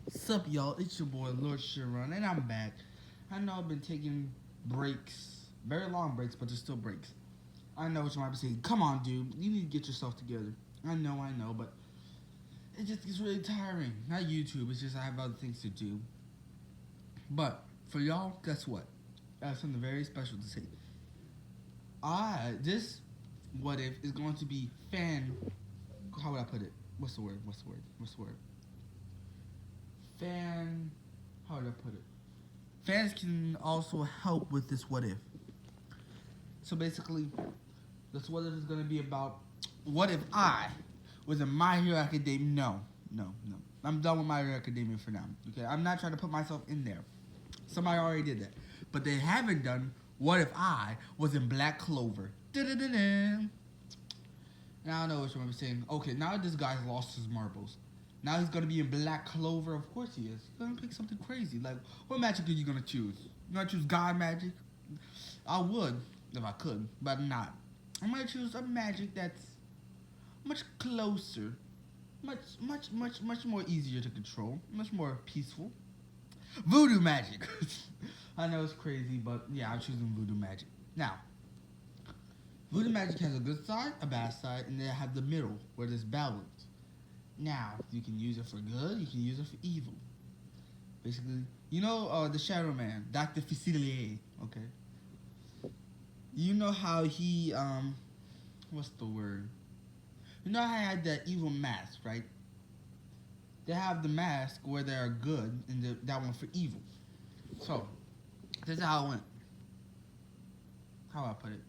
Sup, y'all? It's your boy Lord Sharon, and I'm back. I know I've been taking breaks, very long breaks, but there's still breaks. I know what you might be saying. Come on, dude, you need to get yourself together. I know, but it just gets really tiring. Not YouTube. It's just I have other things to do. But for y'all, guess what? I have something very special to say. This what if is going to be fan. How would I put it? What's the word? What's the word? Fan. How would I put it? Fans can also help with this what if. So basically, this what if is going to be about what if I was in My Hero Academia. No. I'm done with My Hero Academia for now. Okay, I'm not trying to put myself in there. Somebody already did that. But they haven't done what if I was in Black Clover. Da-da-da-da. Now I know what you're saying. Okay, now this guy's lost his marbles. Now he's gonna be in Black Clover. Of course he is. He's gonna pick something crazy. Like, what magic are you gonna choose? You gonna choose God magic? I would if I could, but I'm not. I'm gonna choose a magic that's much closer, much more easier to control, much more peaceful. Voodoo magic. I know it's crazy, but yeah, I'm choosing voodoo magic. Now, voodoo magic has a good side, a bad side, and then it has the middle where there's balance. Now, you can use it for good, you can use it for evil. Basically, you know the Shadow Man, Dr. Facilier, okay? You know how he, what's the word? You know how I had that evil mask, right? They have the mask where they're good, and that one for evil. So, this is how it went. How I put it.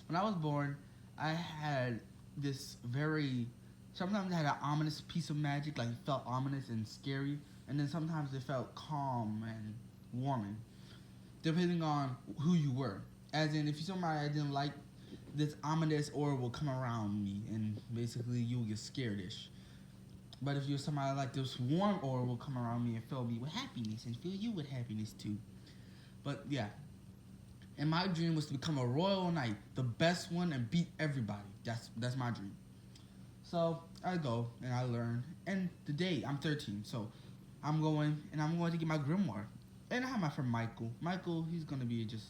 When I was born, I had this very. Sometimes I had an ominous piece of magic, like it felt ominous and scary, and then sometimes it felt calm and warming, depending on who you were. As in, if you're somebody I didn't like, this ominous aura will come around me, and basically you'll get scared-ish. But if you're somebody like this warm aura will come around me and fill me with happiness, and fill you with happiness too. But yeah, and my dream was to become a royal knight, the best one, and beat everybody. That's my dream. So I go and I learn. And today I'm 13, so I'm going to get my grimoire. And I have my friend Michael. Michael, he's gonna be just.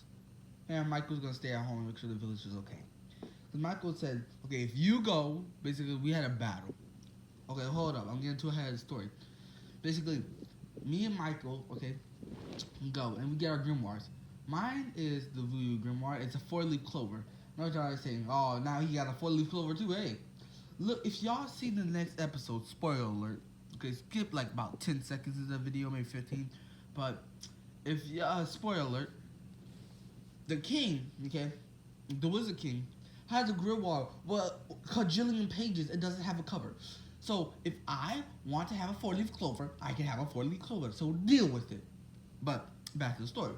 And Michael's gonna stay at home and make sure the village is okay. Because Michael said, okay, if you go, basically we had a battle. Okay, hold up, I'm getting too ahead of the story. Basically, me and Michael, okay, go and we get our grimoires. Mine is the voodoo grimoire. It's a four-leaf clover. No y'all saying, oh, now he got a four-leaf clover too. Hey, look, if y'all see the next episode, spoiler alert. Okay, skip like about 10 seconds of the video, maybe 15. But if spoiler alert, the king, okay, the wizard king, has a grimoire with a cajillion pages. It doesn't have a cover. So if I want to have a four-leaf clover, I can have a four-leaf clover. So deal with it. But back to the story.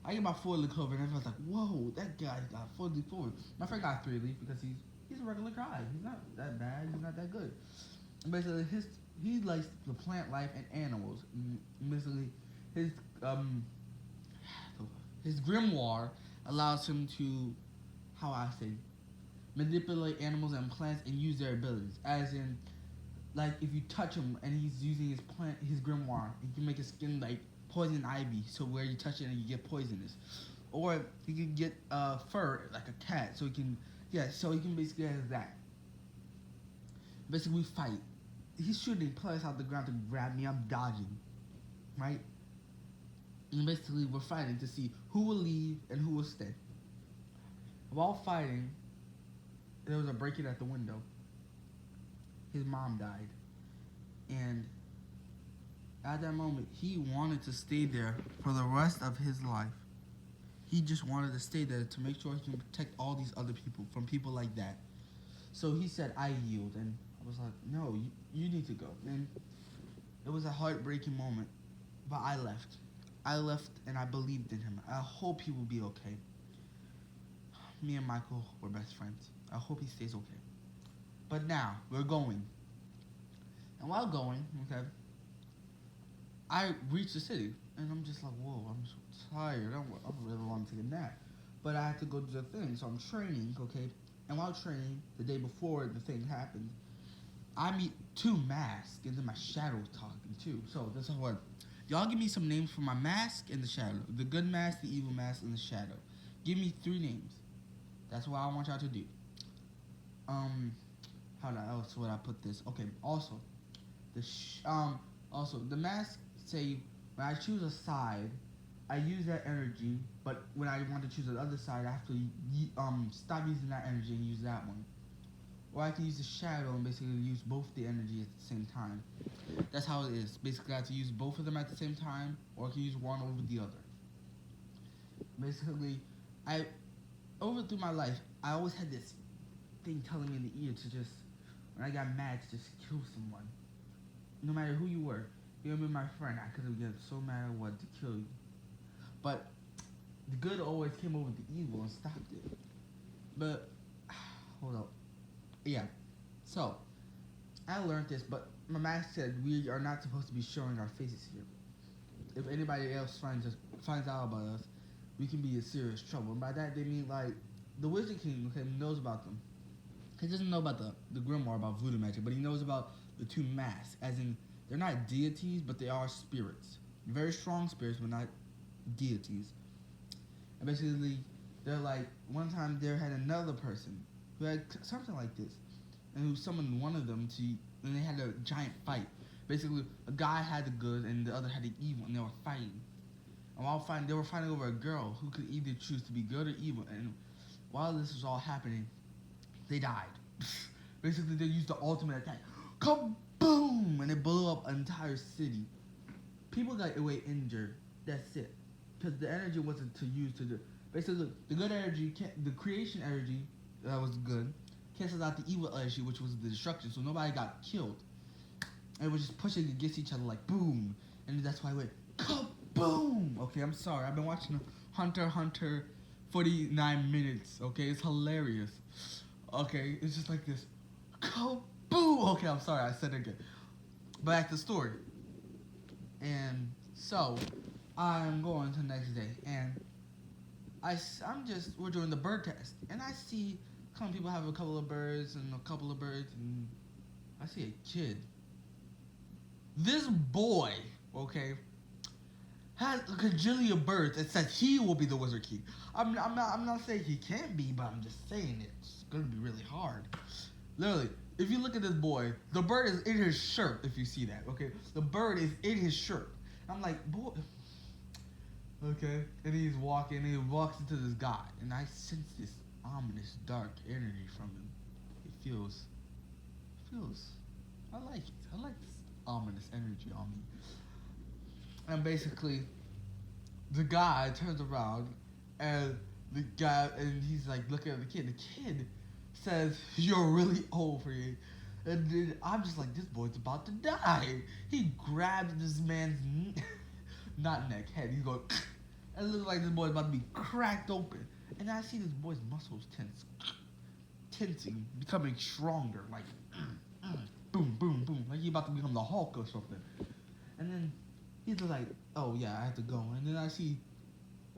I get my four-leaf clover and everyone's like, whoa, that guy's got a four-leaf clover. My friend got three-leaf because he's a regular guy. He's not that bad. He's not that good. And basically, he likes the plant life and animals. Basically, his his grimoire allows him to, how I say, manipulate animals and plants and use their abilities. As in, like if you touch him and he's using his grimoire, he can make his skin like poison ivy, so where you touch it and you get poisonous. Or he can get fur like a cat, so he can basically have that. Basically, we fight. He's shooting pellets out the ground to grab me. I'm dodging, right? And basically, we're fighting to see who will leave and who will stay. While fighting, there was a break-in at the window. His mom died, and at that moment, he wanted to stay there for the rest of his life. He just wanted to stay there to make sure he can protect all these other people from people like that. So he said, I yield. And I was like, no, you need to go. And it was a heartbreaking moment. But I left. I left and I believed in him. I hope he will be okay. Me and Michael were best friends. I hope he stays okay. But now, we're going. And while going, okay, I reached the city, and I'm just like, whoa, I'm so tired. I really want to take a nap. But I had to go do the thing, so I'm training, okay? And while training, the day before the thing happened, I meet two masks, and then my shadow talking too. So this is what. Y'all give me some names for my mask and the shadow. The good mask, the evil mask, and the shadow. Give me 3 names. That's what I want y'all to do. How else would I put this? Okay. Also, also the mask say when I choose a side, I use that energy. But when I want to choose the other side, I have to stop using that energy and use that one. Or I can use the shadow and basically use both the energy at the same time. That's how it is. Basically, I have to use both of them at the same time, or I can use one over the other. Basically, over through my life, I always had this thing telling me in the ear to just, when I got mad, to just kill someone. No matter who you were. You were my friend, I could have get so mad I wanted to kill you. But the good always came over the evil and stopped it. But, hold up. Yeah, so I learned this, but my master said we are not supposed to be showing our faces here. If anybody else finds out about us, we can be in serious trouble. And by that they mean like the Wizard King knows about them. He doesn't know about the Grimoire about voodoo magic, but he knows about the 2 masks, as in they're not deities, but they are spirits, very strong spirits, but not deities. And basically, they're like one time there had another person who had something like this, and who summoned one of them to, and they had a giant fight. Basically, a guy had the good and the other had the evil, and they were fighting. And while fighting, they were fighting over a girl who could either choose to be good or evil. And while this was all happening, they died. Basically, they used the ultimate attack. Kaboom! And it blew up an entire city. People got away injured. That's it. Because the energy wasn't to use to do. Basically, the good energy, the creation energy, that was good, cancels out the evil energy, which was the destruction, so nobody got killed. And it was just pushing against each other like boom, and that's why it went kaboom. Okay, I'm sorry, I've been watching Hunter x Hunter 49 minutes, okay, it's hilarious. Okay, it's just like this, kaboom. Okay, I'm sorry, I said it again. Back to the story. And so, I'm going to the next day, and we're doing the bird test, and I see some people have a couple of birds, and I see a kid. This boy, okay, has a gajillion birds and says he will be the Wizard King. I'm not saying he can't be, but I'm just saying it's gonna be really hard. Literally, if you look at this boy, the bird is in his shirt, if you see that, okay? The bird is in his shirt. I'm like, boy. Okay, and he's walking, and he walks into this guy, and I sense this ominous, dark energy from him. It feels, I like it. I like this ominous energy on me. And basically, the guy turns around, and he's like looking at the kid. The kid says, "You're really old for you." And then I'm just like, this boy's about to die. He grabbed this man's not neck, head. He's going, and it looks like this boy's about to be cracked open. And I see this boy's muscles tensing, becoming stronger, like boom, boom, boom, like he's about to become the Hulk or something. And then he's just like, oh yeah, I have to go. And then I see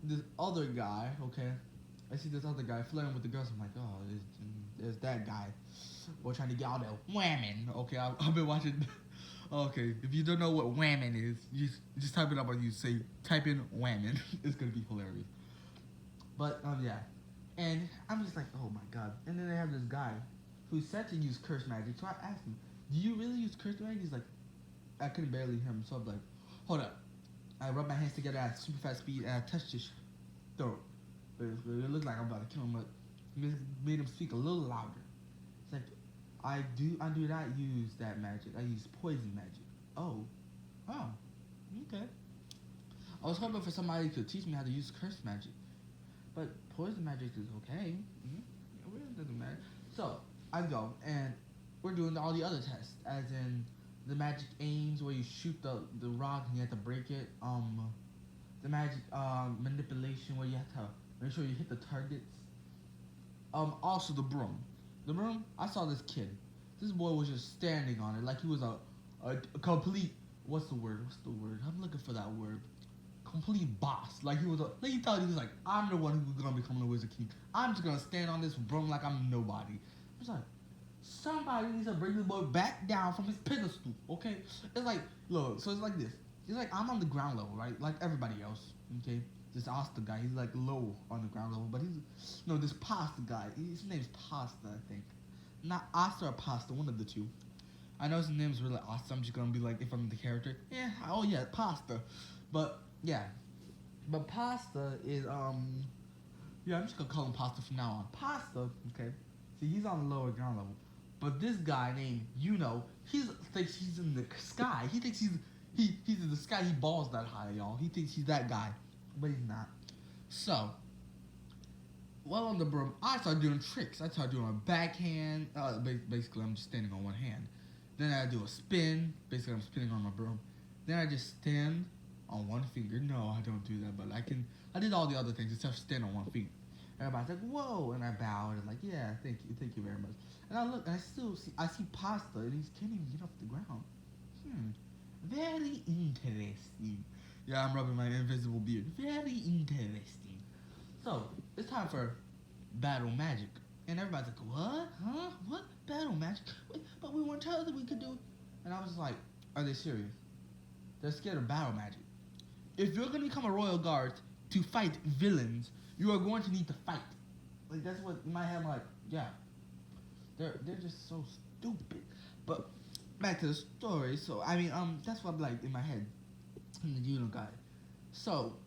this other guy, okay? I see this other guy flirting with the girls. I'm like, oh, there's that guy. We're trying to get all that whamming. Okay, I've been watching. Okay, if you don't know what whamming is, just type it up on YouTube. Type in whamming. It's gonna be hilarious. But yeah, and I'm just like, oh my god. And then they have this guy who said to use curse magic. So I asked him, do you really use curse magic? He's like, I couldn't barely hear him. So I'm like, hold up. I rubbed my hands together at super fast speed and I touched his throat. It looked like I'm about to kill him, but it made him speak a little louder. It's like, I do not use that magic. I use poison magic. Oh, okay. I was hoping for somebody to teach me how to use curse magic, but poison magic is okay. It doesn't matter. So I go and we're doing all the other tests, as in the magic aims where you shoot the rock and you have to break it. The magic manipulation where you have to make sure you hit the targets. Also the broom. The broom, I saw this kid. This boy was just standing on it like he was a complete, what's the word? I'm looking for that word. Complete boss. Like he thought he was like, I'm the one who's gonna become the Wizard King. I'm just gonna stand on this broom like I'm nobody. I was like, Somebody needs to bring this boy back down from his pedestal, okay? It's like, look, so it's like this. It's like I'm on the ground level, right? Like everybody else, okay? This Asta guy, he's like low on the ground level, but he's, no, this Pasta guy, his name's Pasta, I think. Not Asta or Pasta, one of the two. I know his name's really Asta, I'm just gonna be like, if I'm the character, yeah, oh yeah, Pasta. But, yeah. But Pasta is, yeah, I'm just gonna call him Pasta from now on. Pasta, okay? See, he's on the lower ground level. But this guy named he thinks he's in the sky. He thinks he's in the sky. He balls that high, y'all. He thinks he's that guy, but he's not. So, while on the broom, I started doing tricks. I started doing a backhand. Basically, I'm just standing on one hand. Then I do a spin. Basically, I'm spinning on my broom. Then I just stand on one finger. No, I don't do that, but I can. I did all the other things except stand on one finger. Everybody's like, whoa, and I bowed and like, yeah, thank you very much. And I look, and I see Pasta, and he can't even get off the ground. Very interesting. Yeah, I'm rubbing my invisible beard. Very interesting. So, it's time for battle magic. And everybody's like, what? Huh? What? Battle magic? Wait, but we weren't told that we could do it. And I was like, are they serious? They're scared of battle magic. If you're going to become a royal guard to fight villains, you are going to need to fight. Like, that's what in my head, I'm like, yeah. They're just so stupid. But back to the story. So, I mean, that's what I'm like in my head. I'm the guy. So,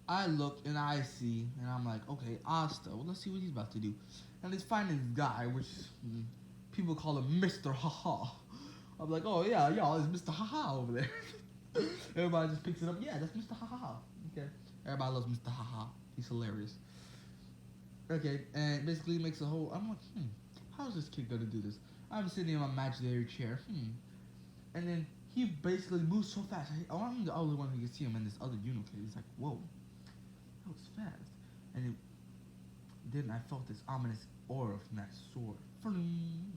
I look and I see, and I'm like, okay, Asta. Well, let's see what he's about to do. And he's finding this guy, which people call him Mr. Haha. I'm like, oh yeah, y'all, it's Mr. Haha over there. Everybody just picks it up. Yeah, that's Mr. Haha. Okay. Everybody loves Mr. Haha. He's hilarious. Okay, and basically makes a whole. I'm like, how is this kid gonna do this? I'm sitting in my imaginary chair. And then he basically moves so fast. I'm the only one who can see him in this other unicorn. He's like, whoa, that was fast. And then I felt this ominous aura from that sword. And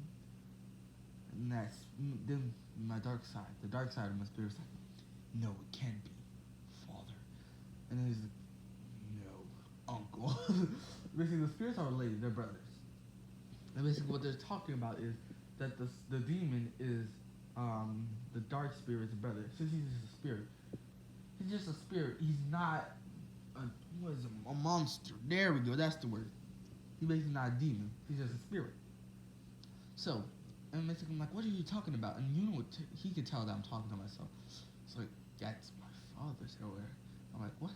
then my dark side, the dark side of my spirit was like, no, it can't be, father. And then he's like, no, uncle. Basically, the spirits are related, they're brothers. And basically what they're talking about is that the demon is the dark spirit's brother. Since he's just a spirit. He's just a spirit. He's not a monster. There we go, that's the word. He's basically not a demon. He's just a spirit. So, and basically I'm like, what are you talking about? And he could tell that I'm talking to myself. So like, that's my father somewhere. I'm like, what?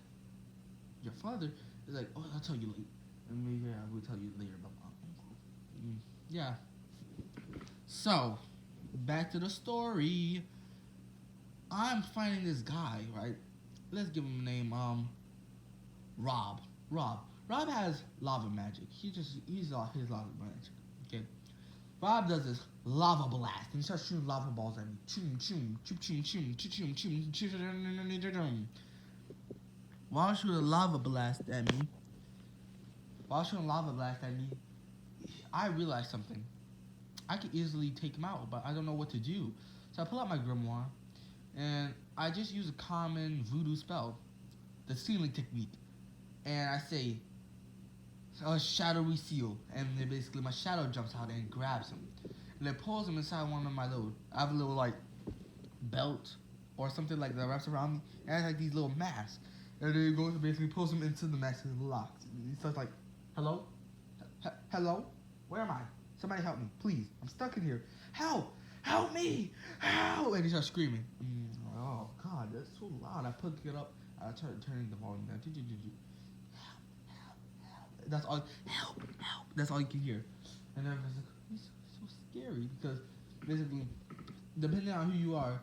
Your father? He's like, oh, I'll tell you later. And maybe I will tell you later about my uncle. Yeah. So, back to the story. I'm finding this guy, right? Let's give him a name, Rob. Rob has lava magic. He's his lava magic. Okay. Rob does this lava blast and he starts shooting lava balls at me. While shooting a lava blast at me, I realized something. I could easily take him out, but I don't know what to do. So I pull out my grimoire, and I just use a common voodoo spell, the sealing technique. And I say, a shadowy seal. And then basically my shadow jumps out and grabs him. And it pulls him inside one of my I have a little like belt or something like that wraps around me. And I have like these little masks. And then it goes and basically pulls him into the mask and locks. And he starts like, hello? Hello? Where am I? Somebody help me, please. I'm stuck in here. Help! Help me! Help! And he starts screaming. Oh, God, that's so loud. I pick it up. I turning the volume down. Help. That's all. Help. That's all you can hear. And then it's like, it's so scary because basically, depending on who you are,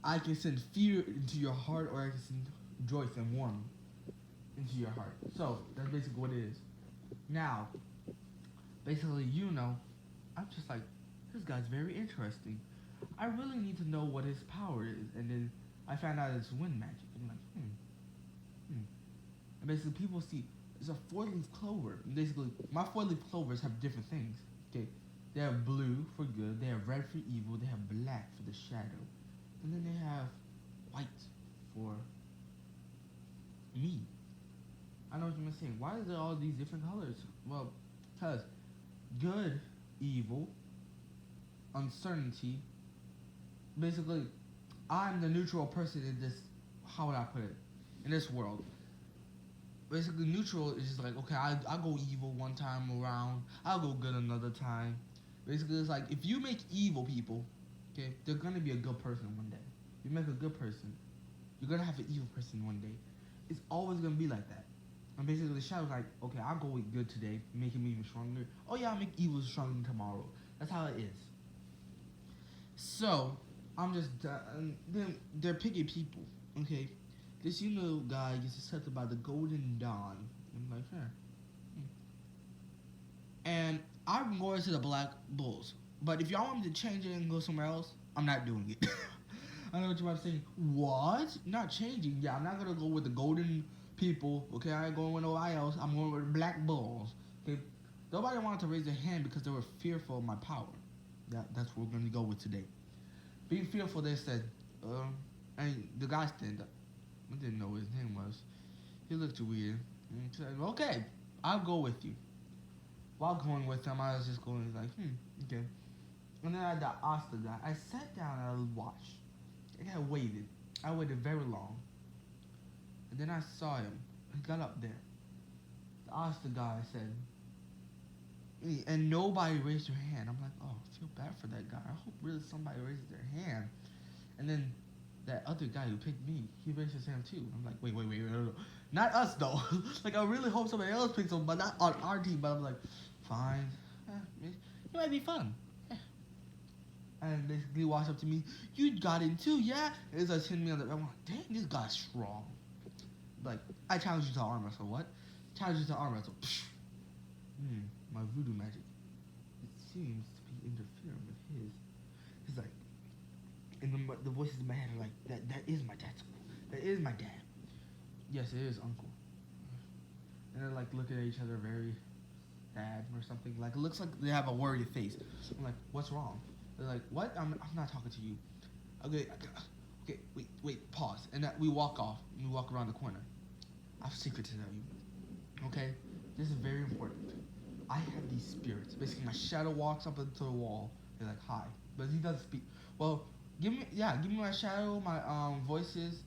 I can send fear into your heart or I can send joy and warmth into your heart. So, that's basically what it is. Now, basically, I'm just like, this guy's very interesting. I really need to know what his power is. And then I found out it's wind magic. I'm like, And basically, people see, it's a 4-leaf clover. And basically, my 4-leaf clovers have different things. Okay, they have blue for good, they have red for evil, they have black for the shadow. And then they have white for me. I know what you're saying. Why is there all these different colors? Well, because good, evil, uncertainty. Basically, I'm the neutral person in this. How would I put it? In this world, basically neutral is just like, okay, I go evil one time around, I'll go good another time. Basically, it's like if you make evil people, okay, they're gonna be a good person one day. You make a good person, you're gonna have an evil person one day. It's always gonna be like that. And basically, the shadow's like, okay, I'll go with good today, make him even stronger. Oh yeah, I'll make evil stronger tomorrow. That's how it is. So I'm just they're picky people. Okay, this guy gets accepted by the Golden Dawn. I'm like, sure. And I'm going to the Black Bulls. But if y'all want me to change it and go somewhere else, I'm not doing it. I know what you're about to say. What? Not changing? Yeah, I'm not gonna go with the Golden people. Okay, I ain't going with nobody else. I'm going with Black Bulls. Okay, nobody wanted to raise their hand because they were fearful of my power. That's what we're gonna go with today. Being fearful, they said, and the guy stand up. I didn't know what his name was. He looked weird. And he said, okay, I'll go with you. While going with him, I was just going like, okay. And then I asked the guy. I sat down and I watched. And I waited. I waited very long. And then I saw him. He got up there. I asked the guy, I said, and nobody raised their hand. I'm like, oh, I feel bad for that guy. I hope really somebody raises their hand. And then that other guy who picked me, he raised his hand too. I'm like, wait, no. Not us though. Like, I really hope somebody else picks him, but not on our team. But I'm like, fine. It might be fun. And basically walks up to me, you got in too, yeah? And he's like hitting me on the, I'm like, dang, this guy's strong. Like, I challenge you to arm wrestle, what? Challenge you to arm wrestle. My voodoo magic. It seems to be interfering with his. He's like, and the voices in my head are like, that is my dad's school. That is my dad. Yes, it is uncle. And they're like looking at each other very sad or something. Like, it looks like they have a worried face. I'm like, what's wrong? They're like, what? I'm not talking to you. Okay, wait, pause. And we walk off. And we walk around the corner. I have a secret to tell you. Okay? This is very important. I have these spirits. Basically, my shadow walks up into the wall. They're like, hi. But he doesn't speak. Well, give me my shadow, my voices.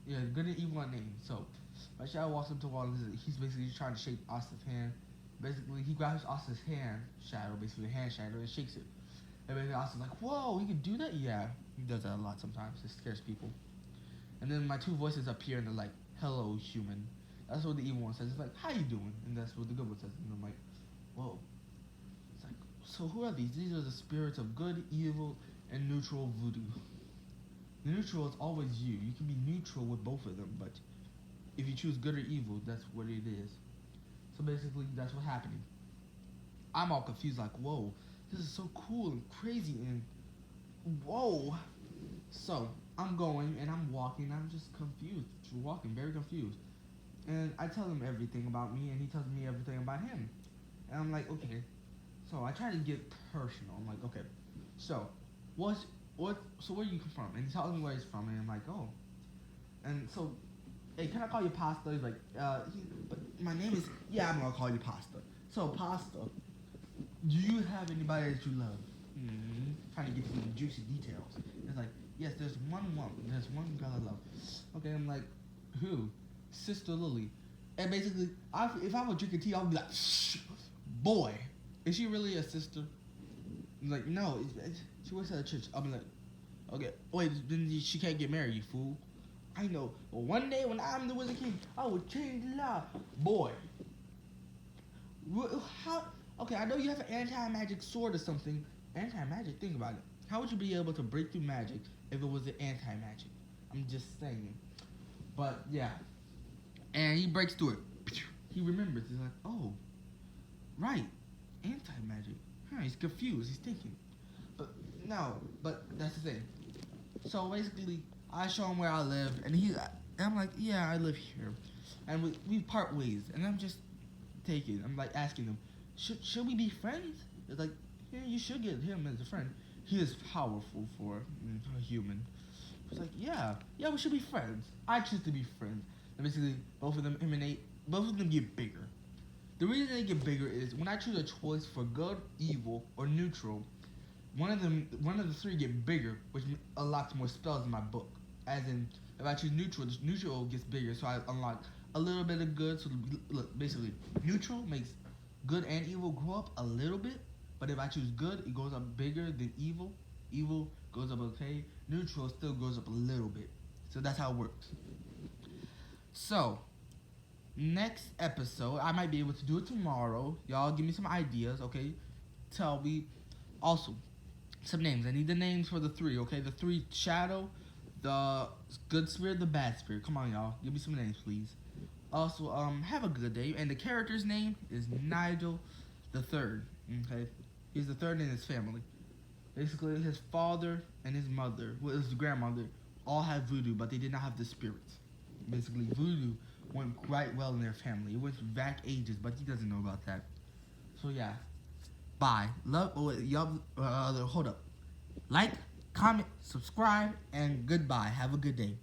Yeah, good and evil name. So, my shadow walks up to the wall. And he's basically trying to shake Asta's hand. Basically, he grabs Asta's hand shadow, basically hand shadow, and shakes it. And basically, Asta's like, whoa, he can do that? Yeah, he does that a lot sometimes. It scares people. And then my two voices appear and they're like, hello, human. That's what the evil one says. It's like, how you doing? And that's what the good one says. And I'm like, whoa. It's like, so who are these? These are the spirits of good, evil, and neutral voodoo. The neutral is always you. You can be neutral with both of them, but if you choose good or evil, that's what it is. So basically, that's what's happening. I'm all confused, like, whoa, this is so cool and crazy and whoa. So I'm going and I'm walking. I'm just confused, walking, very confused. And I tell him everything about me, and he tells me everything about him. And I'm like, okay. So I try to get personal. I'm like, okay. So so where are you from? And he tells me where he's from, and I'm like, oh. And so, hey, can I call you Pasta? He's like, but my name is, yeah, I'm gonna call you Pasta. So Pasta, do you have anybody that you love? Trying to get some juicy details. It's like, yes, there's one woman. There's one girl I love. Okay, I'm like, who? Sister Lily. And basically, if I were drinking tea, I would be like, shh, boy, is she really a sister? I'm like, no, she works at a church. I'm like, okay, wait, then she can't get married, you fool. I know, but one day when I'm the Wizard King, I will change the law. Boy. How? Okay, I know you have an anti-magic sword or something. Anti-magic, think about it. How would you be able to break through magic if it was an anti-magic? I'm just saying. But, yeah. And he breaks through it. He remembers. He's like, oh, right, anti-magic. He's confused. He's thinking. But that's the thing. So basically, I show him where I live, and I'm like, yeah, I live here. And we part ways, and I'm just taking. I'm like asking him, should we be friends? It's like, yeah, you should get him as a friend. He is powerful for a human. It's like, yeah, we should be friends. I choose to be friends. And basically, both of them get bigger. The reason they get bigger is when I choose a choice for good, evil, or neutral, one of the three get bigger, which unlocks more spells in my book. As in, if I choose neutral, the neutral gets bigger, so I unlock a little bit of good. So look, basically, neutral makes good and evil grow up a little bit. But if I choose good, it goes up bigger than evil. Evil goes up okay. Neutral still goes up a little bit. So that's how it works. So, next episode, I might be able to do it tomorrow. Y'all give me some ideas, okay? Tell me. Also, some names. I need the names for the three, okay? The three shadow, the good spirit, the bad spirit. Come on, y'all. Give me some names, please. Also, have a good day. And the character's name is Nigel the Third, okay? He's the third in his family. Basically, his father and his mother, well, his grandmother, all had voodoo, but they did not have the spirits. Basically, voodoo went quite well in their family. It went back ages, but he doesn't know about that. So yeah, bye. Love. Oh, y'all. Hold up. Like, comment, subscribe, and goodbye. Have a good day.